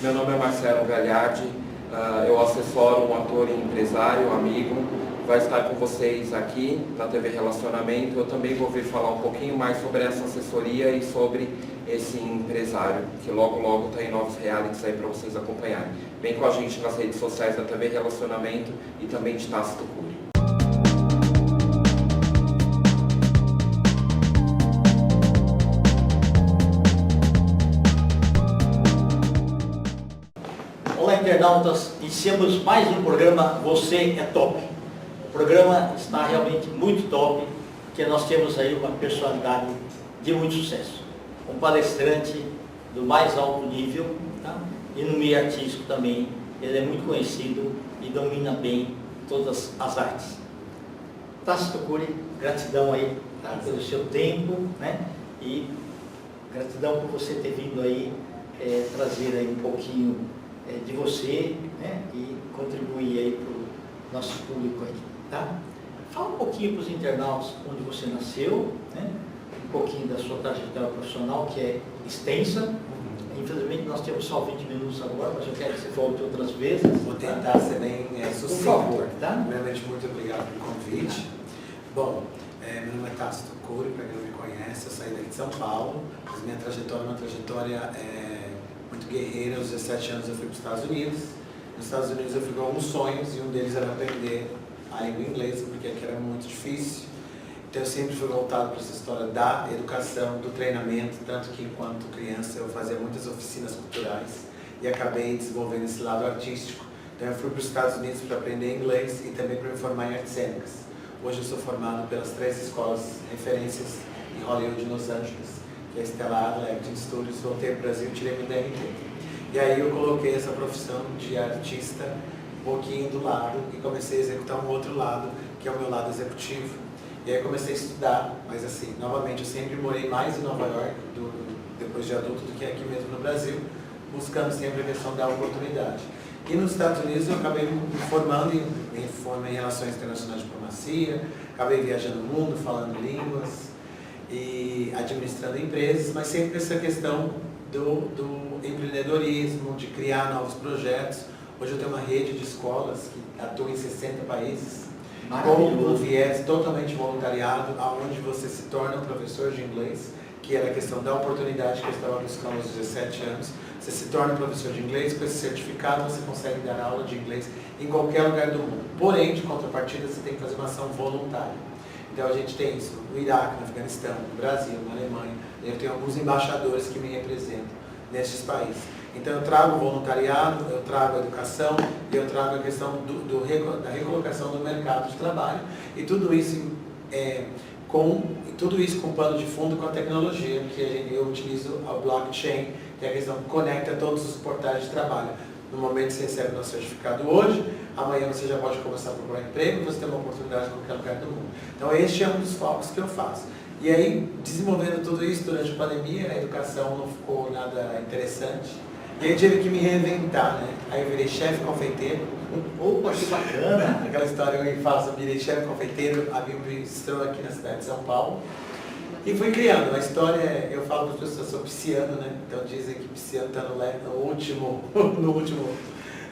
Meu nome é Marcelo Gagliardi, eu assessoro um ator e empresário, amigo, vai estar com vocês aqui na TV Relacionamento. Eu também vou vir falar um pouquinho mais sobre essa assessoria e sobre esse empresário, que logo está em novos realities aí para vocês acompanharem. Vem com a gente nas redes sociais da TV Relacionamento e também de Tácito Cury. Olá, internautas, iniciamos mais um programa Você é Top. O programa está realmente muito top, porque nós temos aí uma personalidade de muito sucesso. Um palestrante do mais alto nível, tá? E no meio artístico também, ele é muito conhecido e domina bem todas as artes. Tácito Cury, gratidão aí, tá? Pelo seu tempo, né? E gratidão por você ter vindo aí trazer aí um pouquinho de você, né, e contribuir aí para o nosso público aí, tá? Fala um pouquinho para os internautas onde você nasceu, né, um pouquinho da sua trajetória profissional, que é extensa. Infelizmente nós temos só 20 minutos agora, mas eu quero que você volte outras vezes. Vou tentar ser bem sucinto. Por favor, tá? Primeiramente, muito obrigado pelo convite. Bom, meu nome é Tácito Cury, para quem não me conhece, eu saí daqui de São Paulo, mas minha trajetória é uma trajetória muito guerreira. Aos 17 anos eu fui para os Estados Unidos. Nos Estados Unidos eu fui com alguns sonhos e um deles era aprender a língua inglesa, porque aqui era muito difícil. Então eu sempre fui voltado para essa história da educação, do treinamento, tanto que enquanto criança eu fazia muitas oficinas culturais e acabei desenvolvendo esse lado artístico. Então eu fui para os Estados Unidos para aprender inglês e também para me formar em artes cênicas. Hoje eu sou formado pelas 3 escolas referências em Hollywood e Los Angeles, que é a Stella Adler Acting Studios. Voltei para o Brasil e tirei meu DRT. E aí eu coloquei essa profissão de artista um pouquinho do lado e comecei a executar um outro lado, que é o meu lado executivo. E aí comecei a estudar, mas assim, novamente, eu sempre morei mais em Nova York, depois de adulto, do que aqui mesmo no Brasil, buscando sempre a questão da oportunidade. E nos Estados Unidos eu acabei me formando em Relações Internacionais de Diplomacia, acabei viajando o mundo, falando línguas e administrando empresas, mas sempre essa questão do empreendedorismo, de criar novos projetos. Hoje eu tenho uma rede de escolas que atua em 60 países, com um viés totalmente voluntariado, onde você se torna um professor de inglês, que era a questão da oportunidade que eu estava buscando aos 17 anos. Você se torna um professor de inglês, com esse certificado você consegue dar aula de inglês em qualquer lugar do mundo. Porém, de contrapartida, você tem que fazer uma ação voluntária. Então a gente tem isso no Iraque, no Afeganistão, no Brasil, na Alemanha. Eu tenho alguns embaixadores que me representam nesses países. Então eu trago o voluntariado, eu trago a educação, eu trago a questão da recolocação do mercado de trabalho. E tudo isso com pano de fundo com a tecnologia, que eu utilizo a blockchain, que é a questão que conecta todos os portais de trabalho. No momento que você recebe o nosso certificado hoje, amanhã você já pode começar a procurar emprego, você tem uma oportunidade em qualquer lugar do mundo. Então este é um dos focos que eu faço. E aí, desenvolvendo tudo isso durante a pandemia, a educação não ficou nada interessante. E aí tive que me reinventar, né? Aí eu virei chefe confeiteiro. Opa, que bacana! Aquela história eu faço, eu virei chefe confeiteiro, a Bíblia estrou aqui na cidade de São Paulo. E fui criando. A história, eu falo para as pessoas, eu sou pisciano, né? Então dizem que pisciano está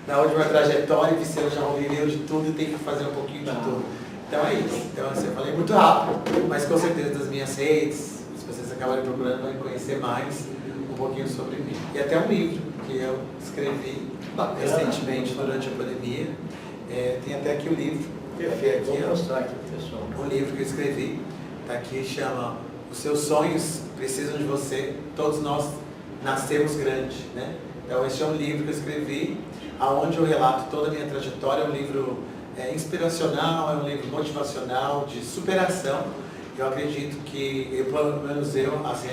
na última trajetória, e pisciano já viveu de tudo e tem que fazer um pouquinho de tudo. Então é isso. Então assim, eu falei muito rápido, mas com certeza das minhas redes, se vocês acabarem procurando, vão conhecer mais um pouquinho sobre mim. E até um livro que eu escrevi recentemente durante a pandemia. Tem até aqui o livro. Perfeito, vou mostrar aqui para o pessoal. Um livro que eu escrevi, está aqui, chama Os Seus Sonhos Precisam de Você, Todos Nós Nascemos Grande, né? Então esse é um livro que eu escrevi, onde eu relato toda a minha trajetória. É um livro inspiracional, é um livro motivacional, de superação. Eu acredito que, pelo menos eu, assim,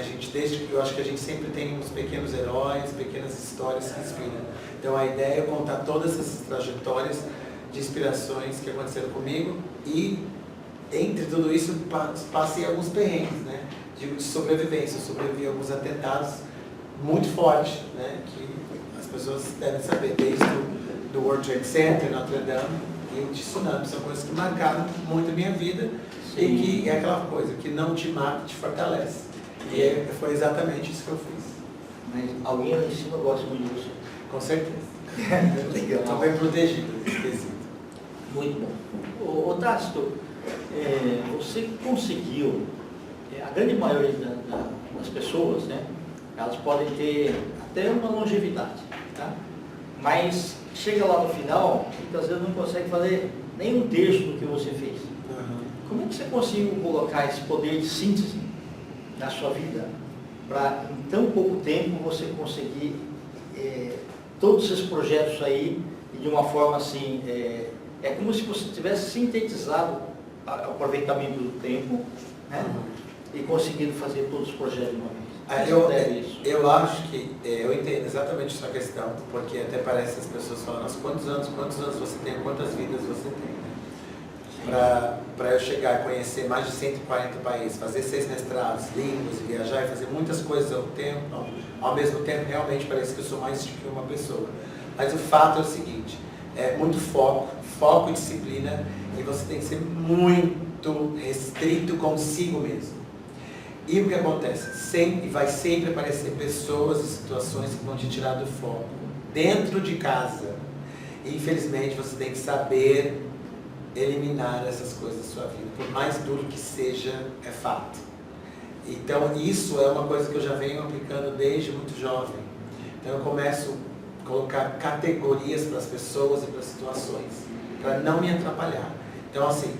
eu acho que a gente sempre tem uns pequenos heróis, pequenas histórias que inspiram. Então a ideia é contar todas essas trajetórias de inspirações que aconteceram comigo e, entre tudo isso, passei alguns perrengues, né? De sobrevivência. Eu sobrevivi a alguns atentados muito fortes, né? Que as pessoas devem saber, desde do World Trade Center, Notre Dame e o tsunami. São coisas que marcaram muito a minha vida. Sim. E que é aquela coisa que não te mata, te fortalece. E foi exatamente isso que eu fiz. Mas alguém lá em cima gosta muito de você. Com certeza. Legal. Estou bem protegido nesse quesito. Muito bom. Ô Tácito, você conseguiu, a grande maioria das pessoas, né, elas podem ter até uma longevidade, tá? Mas chega lá no final, muitas vezes não consegue fazer nem um terço do que você fez. Como é que você conseguiu colocar esse poder de síntese na sua vida para em tão pouco tempo você conseguir todos esses projetos aí e de uma forma assim, é como se você tivesse sintetizado o aproveitamento do tempo, né? E conseguido fazer todos os projetos de uma vez. Eu acho que, eu entendo exatamente essa questão, porque até parece as pessoas falam, nossa, quantos anos você tem, quantas vidas você tem, né? Para eu chegar a conhecer mais de 140 países, fazer 6 mestrados, livros, e viajar e fazer muitas coisas ao mesmo tempo, realmente parece que eu sou mais do que uma pessoa. Mas o fato é o seguinte, é muito foco e disciplina, e você tem que ser muito restrito consigo mesmo. E o que acontece? Vai sempre aparecer pessoas e situações que vão te tirar do foco, dentro de casa. E, infelizmente, você tem que saber eliminar essas coisas da sua vida. Por mais duro que seja, é fato. Então, isso é uma coisa que eu já venho aplicando desde muito jovem. Então, eu começo a colocar categorias para as pessoas e para as situações, para não me atrapalhar. Então, assim,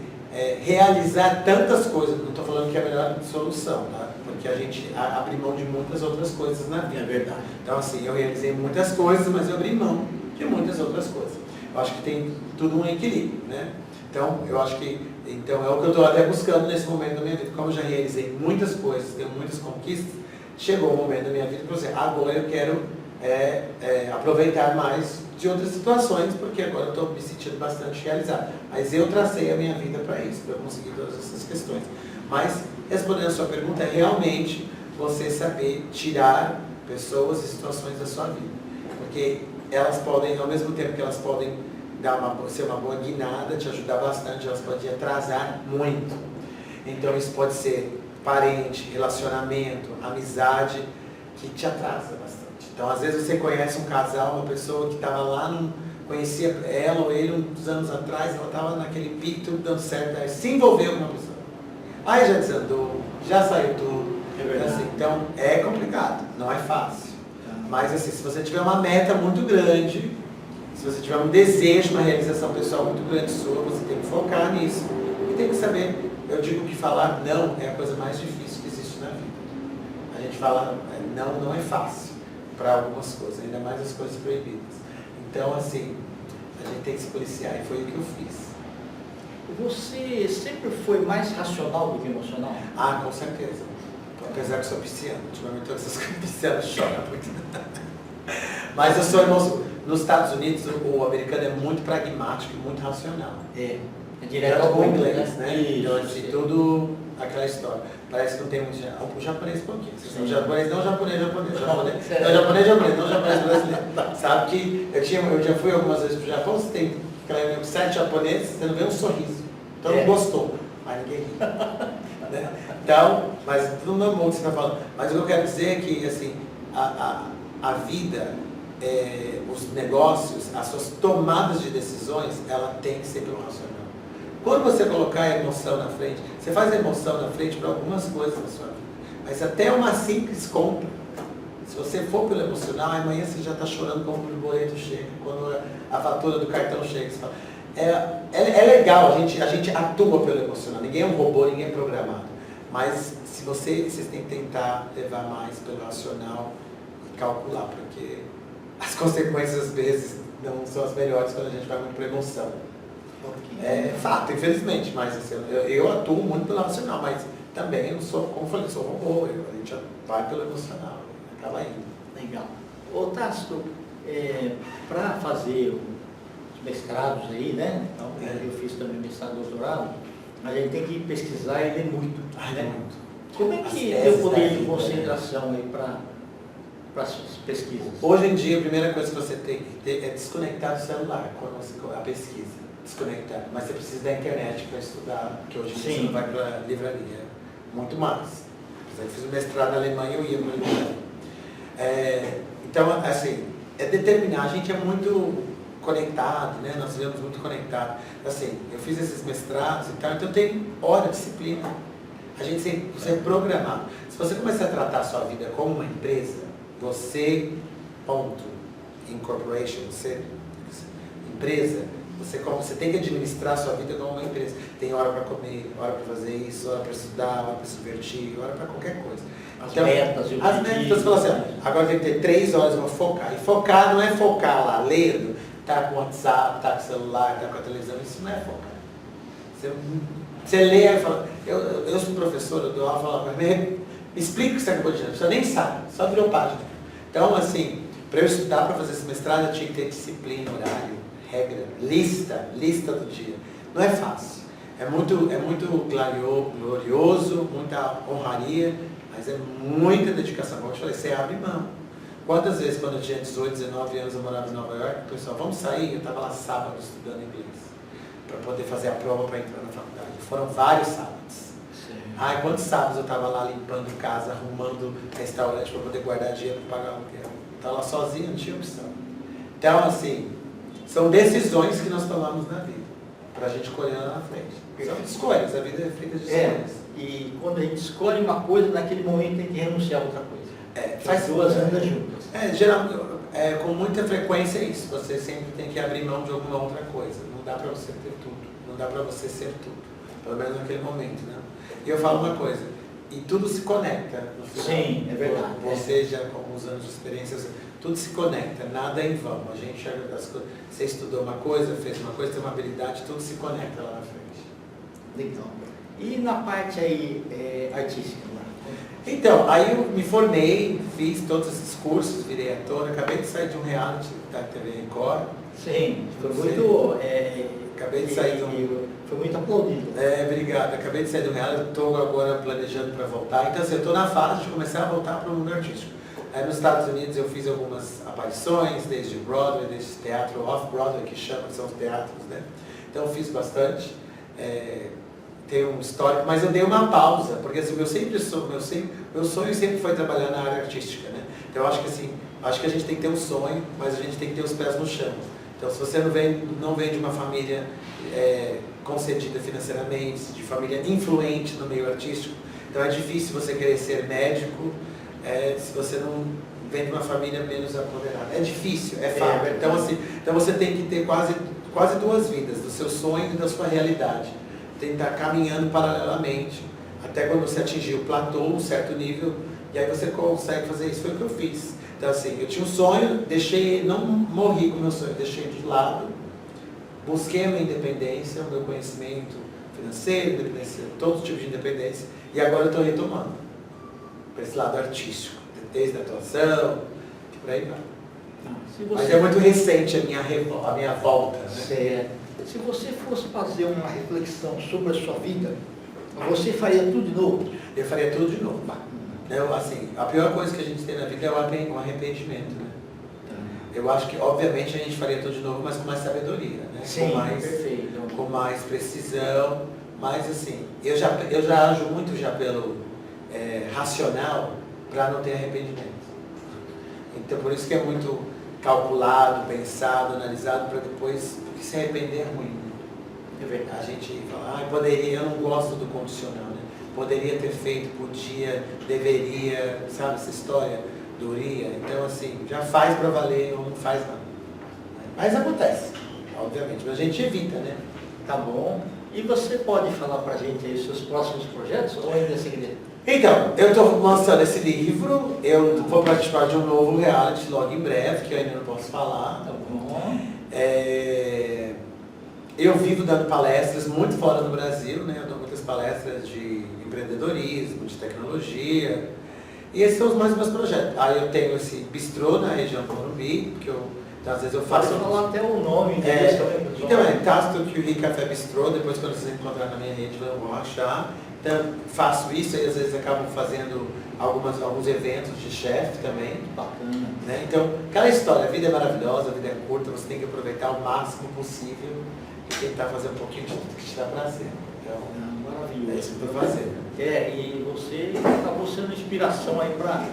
realizar tantas coisas, não estou falando que é a melhor solução, tá? Porque a gente abre mão de muitas outras coisas na vida. É verdade. Então, assim, eu realizei muitas coisas, mas eu abri mão de muitas outras coisas. Eu acho que tem tudo um equilíbrio, né? Então, eu acho que é o que eu estou até buscando nesse momento da minha vida. Como eu já realizei muitas coisas, tenho muitas conquistas, chegou o momento da minha vida para você, agora eu quero aproveitar mais de outras situações, porque agora eu estou me sentindo bastante realizado. Mas eu tracei a minha vida para isso, para eu conseguir todas essas questões. Mas, respondendo a sua pergunta, é realmente você saber tirar pessoas e situações da sua vida. Porque elas podem, ao mesmo tempo que elas podem ser uma boa guinada, te ajudar bastante, elas podem atrasar muito. Então isso pode ser parente, relacionamento, amizade, que te atrasa bastante. Então às vezes você conhece um casal, uma pessoa que estava lá, conhecia ela ou ele uns anos atrás, ela estava naquele pico, tudo dando certo, aí se envolveu com uma pessoa. Aí já desandou, já saiu tudo. É verdade. Assim, então é complicado, não é fácil. Mas assim, se você tiver uma meta muito grande, se você tiver um desejo, uma realização pessoal muito grande sua, você tem que focar nisso. E tem que saber, eu digo que falar não é a coisa mais difícil que existe na vida. A gente fala não é fácil para algumas coisas, ainda mais as coisas proibidas. Então assim, a gente tem que se policiar e foi o que eu fiz. Você sempre foi mais racional do que emocional? Ah, com certeza. Apesar que sou pisciano, ultimamente todas essas coisas piscianas choram muito. Mas eu sou emocional. Nos Estados Unidos, o americano é muito pragmático e muito racional. É direto ao ponto, inglês, né? Então, assim, tudo aquela história. Parece que não tem muito... O japonês um pouquinho. O japonês não, japonês. Japonês não, japonês brasileiro. Sabe que eu já fui algumas vezes pro Japão, você tem 7 japoneses, você não vê um sorriso. Então não gostou, mas ninguém ri. Né? Então, mas tudo no mundo que você está falando. Mas o que eu quero dizer é que, assim, a vida... os negócios, as suas tomadas de decisões, ela tem que ser pelo racional. Quando você colocar a emoção na frente, você faz a emoção na frente para algumas coisas na sua vida. Mas até uma simples compra, se você for pelo emocional, amanhã você já está chorando quando o boleto chega, quando a fatura do cartão chega. Você fala, é legal, a gente atua pelo emocional, ninguém é um robô, ninguém é programado. Mas se vocês têm que tentar levar mais pelo racional e calcular, porque as consequências às vezes não são as melhores quando a gente vai muito para emoção. É fato, infelizmente, mas assim, eu atuo muito pelo racional, mas também eu não sou, como eu falei, sou robô, a gente vai pelo emocional, acaba indo. Legal. Ô Tácito, para fazer os mestrados aí, né? Então, eu fiz também mestrado e doutorado, a gente tem que pesquisar e ler muito. Né? Muito. Como é que é o poder de concentração aí para as pesquisas? Hoje em dia, a primeira coisa que você tem que ter é desconectar do celular quando você a pesquisa. Desconectar. Mas você precisa da internet para estudar, porque hoje em dia você não vai para a livraria. Muito mais. Eu fiz um mestrado na Alemanha, eu ia para a livraria. Então, assim, é determinar. A gente é muito conectado, né? Nós vivemos muito conectados. Assim, eu fiz esses mestrados e tal, então tem hora, disciplina. A gente sempre é programado. Se você começar a tratar a sua vida como uma empresa, você, ponto, incorporation, você, empresa, você tem que administrar a sua vida como uma empresa. Tem hora para comer, hora para fazer isso, hora para estudar, hora para se divertir, hora para qualquer coisa. As Então, metas e o as metas, você fala assim, agora tem que ter 3 horas para focar. E focar não é focar lá, lendo, tá com o WhatsApp, tá com o celular, tá com a televisão, isso não é focar. Você lê e fala, eu sou professor, eu dou aula, falo, me explica o que você acabou de dizer, você nem sabe, só virou página. Então, assim, para eu estudar, para fazer esse mestrado, eu tinha que ter disciplina, horário, regra, lista do dia. Não é fácil. É muito glorioso, muita honraria, mas é muita dedicação. Como eu te falei, você abre mão. Quantas vezes, quando eu tinha 18, 19 anos, eu morava em Nova York, o pessoal, vamos sair? Eu estava lá sábado estudando inglês, para poder fazer a prova para entrar na faculdade. Foram vários sábados. Ai, quantos sábados eu estava lá limpando casa, arrumando restaurante para poder guardar dinheiro para pagar o aluguel. Estava lá sozinho, não tinha opção. Então, assim, são decisões que nós tomamos na vida, para a gente colher lá na frente. São escolhas, a vida é feita de escolhas. E quando a gente escolhe uma coisa, naquele momento tem que renunciar a outra coisa. Faz duas andas juntas. Com muita frequência é isso. Você sempre tem que abrir mão de alguma outra coisa. Não dá para você ter tudo. Não dá para você ser tudo. Pelo menos naquele momento, né? E eu falo uma coisa. E tudo se conecta. No final. Sim, é verdade. Você já com alguns anos de experiência, tudo se conecta. Nada é em vão. A gente enxerga das coisas. Você estudou uma coisa, fez uma coisa, tem uma habilidade, tudo se conecta lá na frente. Então. E na parte aí artística? Então, aí eu me formei, fiz todos esses cursos, virei ator, acabei de sair de um reality da TV Record. Sim, foi muito... acabei de sair de um... Foi muito aplaudido. Obrigado. Acabei de sair do reality, estou agora planejando para voltar. Então, assim, eu estou na fase de começar a voltar para o mundo artístico. Aí nos Estados Unidos eu fiz algumas aparições, desde Broadway, desde teatro off-Broadway, que chama, que são os teatros, né? Então eu fiz bastante. Tem um histórico, mas eu dei uma pausa, porque assim, meu sonho sempre foi trabalhar na área artística, né? Então eu acho que assim, acho que a gente tem que ter um sonho, mas a gente tem que ter os pés no chão. Então se você não vem de uma família concedida financeiramente, de família influente no meio artístico, então é difícil você querer ser médico se você não vem de uma família menos apoderada. É difícil, é fato. Então você tem que ter quase 2 vidas, do seu sonho e da sua realidade. Tem que estar caminhando paralelamente, até quando você atingir o platô, um certo nível, e aí você consegue fazer isso. Foi o que eu fiz. Então assim, eu tinha um sonho, não morri com o meu sonho, deixei de lado, busquei a minha independência, o meu conhecimento financeiro, independência, todo tipo de independência, e agora eu estou retomando, para esse lado artístico, desde a atuação, por aí vai. Mas é muito recente a minha volta. Né? Se você fosse fazer uma reflexão sobre a sua vida, você faria tudo de novo? Eu faria tudo de novo. Assim, a pior coisa que a gente tem na vida é o arrependimento. Né? Eu acho que, obviamente, a gente faria tudo de novo, mas com mais sabedoria. Né? Sim, perfeito. Com mais precisão. Mas, assim, eu já ajo muito já pelo racional para não ter arrependimento. Então, por isso que é muito calculado, pensado, analisado, para depois... Porque se arrepender é ruim. É verdade. A gente fala, poderia, eu não gosto do condicional, né? Poderia ter feito, podia, deveria, sabe essa história? Doria. Então, assim, já faz para valer ou não faz nada. Mas acontece, obviamente, mas a gente evita, né? Tá bom. E você pode falar pra gente aí os seus próximos projetos ou ainda é segredo? Então, eu estou lançando esse livro, eu vou participar de um novo reality logo em breve, que eu ainda não posso falar. Tá bom. Eu vivo dando palestras muito fora do Brasil, né? Eu dou muitas palestras de empreendedorismo, de tecnologia. E esses são os mais meus projetos. Aí eu tenho esse bistrô na região do Morumbi, que então, às vezes eu faço... Pode falar até o nome deles também. Então é Tasto Curie Café Bistrô, depois quando vocês encontrarem na minha rede vão achar. Então faço isso e às vezes acabo fazendo alguns eventos de chefe também. Bacana. Né? Então, aquela história, a vida é maravilhosa, a vida é curta, você tem que aproveitar o máximo possível e tentar fazer um pouquinho de tudo que te dá prazer. Então, maravilhoso. É isso que eu estou fazendo. E você acabou sendo inspiração aí para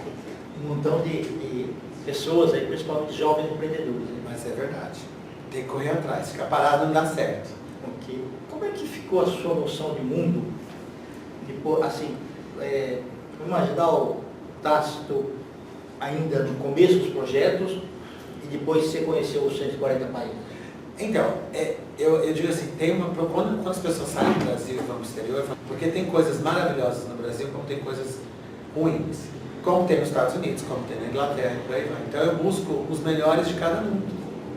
um montão de pessoas aí, principalmente jovens empreendedores. Né? Mas é verdade. Tem que correr atrás. Ficar parado não dá certo. Ok. Como é que ficou a sua noção de mundo? Depois, assim, imaginar o Tácito ainda no começo dos projetos e depois você conheceu os 140 países. Então, eu digo assim, quando as pessoas saem do Brasil e vão para o exterior, eu falo, porque tem coisas maravilhosas no Brasil, como tem coisas ruins. Como tem nos Estados Unidos, como tem na Inglaterra, por aí vai. Então eu busco os melhores de cada mundo.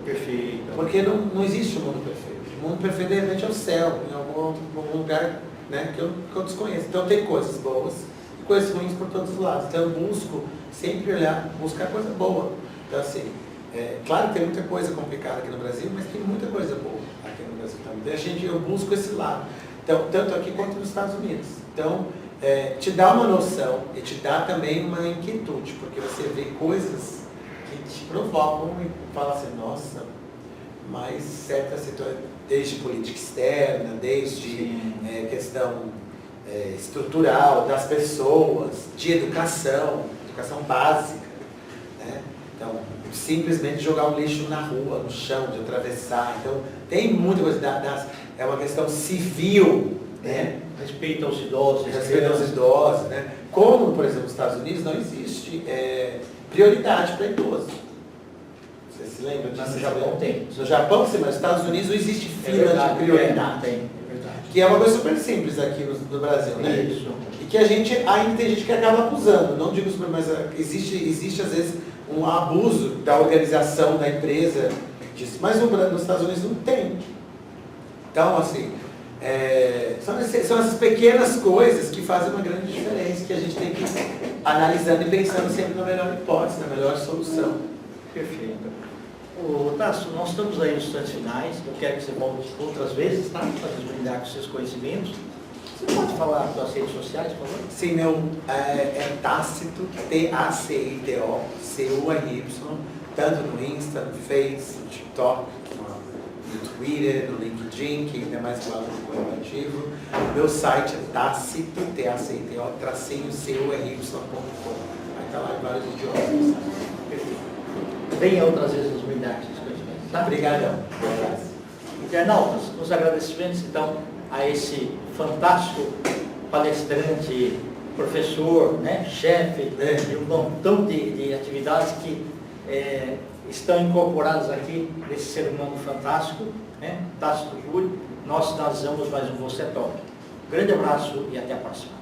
Perfeito. Porque não existe o mundo perfeito. O mundo perfeito, de repente, é o céu, em algum lugar, né, que eu desconheço. Então tem coisas boas e coisas ruins por todos os lados. Então eu busco sempre buscar coisa boa. Então assim, claro que tem muita coisa complicada aqui no Brasil, mas tem muita coisa boa aqui no Brasil também. Então eu busco esse lado. Então, tanto aqui quanto nos Estados Unidos. Então, te dá uma noção e te dá também uma inquietude, porque você vê coisas que te provocam e fala assim, nossa, mas certas situações, desde política externa, desde questão estrutural das pessoas, de educação básica, né? Então, simplesmente jogar um lixo na rua, no chão, de atravessar. Então, tem muita coisa, é uma questão civil, né? Respeito aos idosos. Respeito aos idosos, né? Como, por exemplo, nos Estados Unidos não existe prioridade para idoso. Você se lembra disso? Mas no Japão tem. No Japão, sim, mas nos Estados Unidos não existe fila de prioridade. Tem, é verdade. Que é uma coisa super simples aqui no Brasil, né? Isso. E que a gente, ainda tem gente que acaba abusando. Não digo super, mas existe às vezes um abuso da organização da empresa disso. Mas nos Estados Unidos não tem. Então, assim, são essas pequenas coisas que fazem uma grande diferença, que a gente tem que ir analisando e pensando sempre na melhor hipótese, na melhor solução. Perfeito. Tássio, nós estamos aí nos instantes finais, eu quero que você volte outras vezes, tá? Para desbrindar com seus conhecimentos. Você pode falar das suas redes sociais, por favor? Sim, meu, é Tácito, T-A-C-I-T-O, C-U-R-Y, tanto no Insta, no Face, no TikTok, no Twitter, no LinkedIn, que é mais claro corporativo. Meu site é Tácito, T-A-C-I-T-O, tracinho C-U-R-Y.com. Vai estar lá em vários idiomas. Perfeito. Venha outras vezes nos brindar com seus conhecimentos, tá? Obrigadão. Internautas, os agradecimentos então a esse fantástico palestrante, professor, né, chefe de um montão de atividades que estão incorporadas aqui nesse ser humano fantástico, né, Tácito Júlio. Nós finalizamos mais um Você é Top. Grande abraço e até a próxima.